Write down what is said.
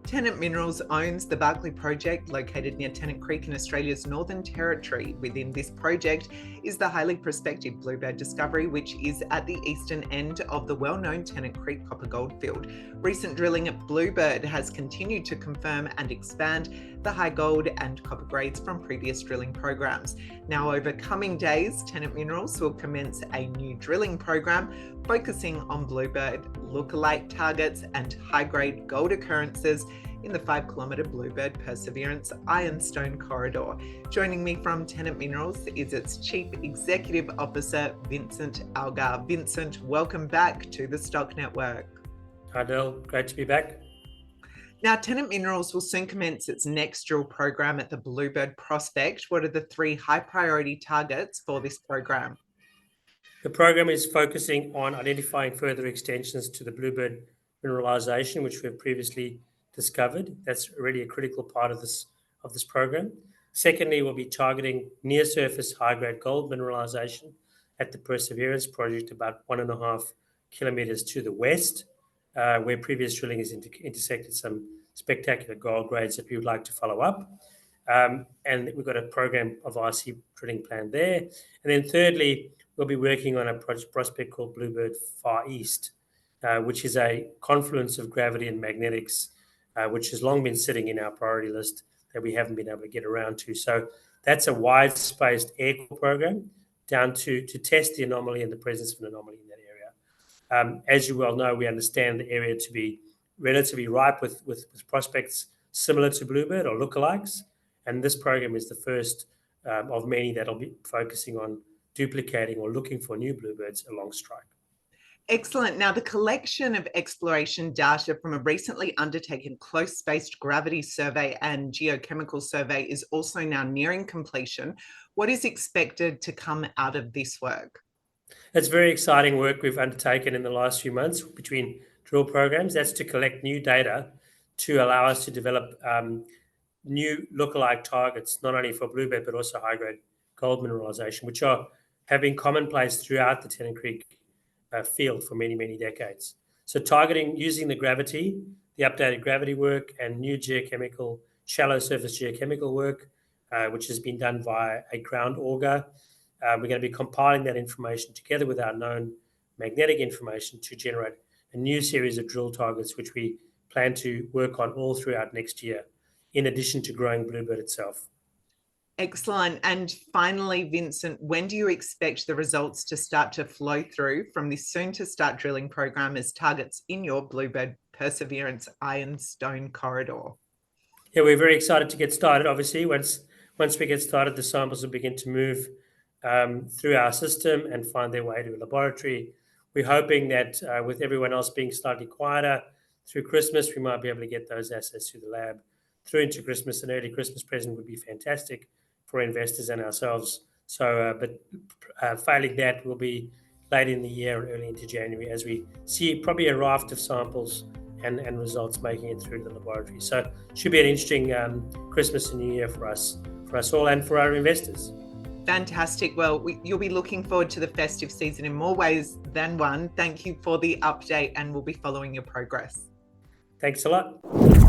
Tennant Minerals owns the Barclay project located near Tennant Creek in Australia's Northern Territory. Within this project is the highly prospective Bluebird discovery, which is at the eastern end of the well-known Tennant Creek copper gold field. Recent drilling at Bluebird has continued to confirm and expand the high gold and copper grades from previous drilling programs. Now, over coming days, Tennant Minerals will commence a new drilling program focusing on Bluebird lookalike targets and high-grade gold occurrences in the 5-kilometre Bluebird-Perseverance Ironstone Corridor. Joining me from Tennant Minerals is its Chief Executive Officer, Vincent Algar. Vincent, welcome back to the Stock Network. Hi, Del. Great to be back. Now, Tennant Minerals will soon commence its next drill program at the Bluebird prospect. What are the 3 high-priority targets for this program? The program is focusing on identifying further extensions to the Bluebird mineralization, which we've previously discovered. That's really a critical part of this program. Secondly, we'll be targeting near-surface high-grade gold mineralization at the Perseverance project, about 1.5 kilometers to the west, where previous drilling has intersected some spectacular gold grades that we would like to follow up. And we've got a program of RC drilling planned there. And then thirdly, we'll be working on a prospect called Bluebird Far East, which is a confluence of gravity and magnetics, which has long been sitting in our priority list that we haven't been able to get around to. So that's a wide-spaced air core program down to test the anomaly and the presence of an anomaly in that area. As you well know, we understand the area to be relatively ripe with prospects similar to Bluebird or lookalikes, and this program is the first of many that'll be focusing on duplicating or looking for new bluebirds along strike. Excellent. Now, the collection of exploration data from a recently undertaken close-spaced gravity survey and geochemical survey is also now nearing completion. What is expected to come out of this work? It's very exciting work we've undertaken in the last few months between drill programs. That's to collect new data to allow us to develop new lookalike targets, not only for Bluebird, but also high-grade gold mineralization, which have been commonplace throughout the Tennant Creek field for many, many decades. So targeting using the gravity, the updated gravity work, and new geochemical, shallow surface geochemical work, which has been done via a ground auger. We're going to be compiling that information together with our known magnetic information to generate a new series of drill targets, which we plan to work on all throughout next year, in addition to growing Bluebird itself. Excellent. And finally, Vincent, when do you expect the results to start to flow through from this soon-to-start drilling program as targets in your Bluebird-Perseverance Ironstone Corridor? Yeah, we're very excited to get started. Obviously, once we get started, the samples will begin to move through our system and find their way to a laboratory. We're hoping that with everyone else being slightly quieter through Christmas, we might be able to get those assets to the lab through into Christmas. An early Christmas present would be fantastic for investors and ourselves. So, but failing that, will be late in the year and early into January as we see probably a raft of samples and results making it through the laboratory. So, should be an interesting Christmas and New Year for us all and for our investors. Fantastic. Well, you'll be looking forward to the festive season in more ways than one. Thank you for the update, and we'll be following your progress. Thanks a lot.